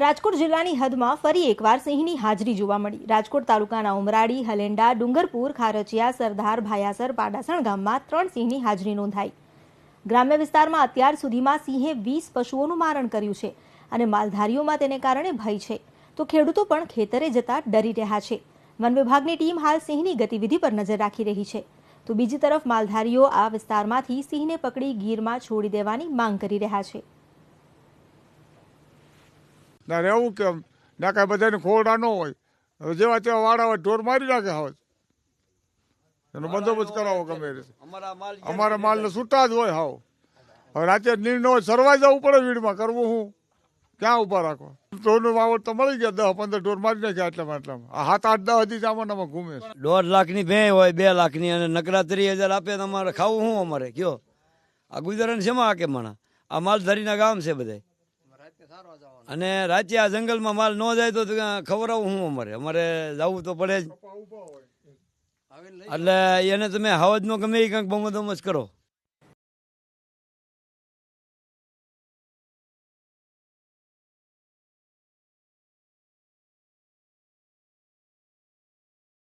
રાજકોટ જિલ્લાની હદમાં ફરી એકવાર સિંહની હાજરી જોવા મળી। રાજકોટ તાલુકાના ઉમરાળી, હલેન્ડા, ડુંગરપુર, ખારચિયા, સરદાર, ભાયાસર, પાડાસણ ગામમાં 3 સિંહની હાજરી નોંધાઈ। ગ્રામ્ય વિસ્તારમાં અત્યાર સુધીમાં સિંહે 20 પશુઓનું મારણ કર્યું છે અને માલધારીઓમાં તેને કારણે ભય છે, તો ખેડૂતો પણ ખેતરે જતા ડરી રહ્યા છે। વન વિભાગની ટીમ હાલ સિંહની ગતિવિધિ પર નજર રાખી રહી છે, તો બીજી તરફ માલધારીઓ આ વિસ્તારમાંથી સિંહને પકડી ગીરમાં છોડી દેવાની માંગ કરી રહ્યા છે। ના રહેવું કેમ ના કાંઈ બધાને ખોરડા ન હોય, જેવા તેવા વાળા હોય ઢોર મારી નાખે હોય, એનો બંદોબસ્ત કરાવો ગમે રીતે। અમારા માલને છૂટા જ હોય હાવ। હવે રાતે નીંદ હોય, સરવાઈ જવું પડે વીડમાં, કરવું હું ક્યાં ઊભા રાખો? ઢોરનું વાવડ તો મળી ગયા, 10-15 ઢોર મારી નાખ્યા આટલામાં 7-8-10 હજી સામાનમાં ઘૂમે। 1.5 લાખની ભેં હોય, 2 લાખની, અને નકરા 30,000 આપે તો અમારે ખાવું શું? અમારે કયો આ ગુજરાન શેમાં આકે માણા? આ માલધારીના ગામ છે બધા, અને રાતે આ જંગલમાં માલ ન જાય તો ખવડાવવું શું? અમારે જવું તો પડે જ, એટલે એને તમે હવજનો ગમે એ કંઈક બંદોબસ્ત કરો।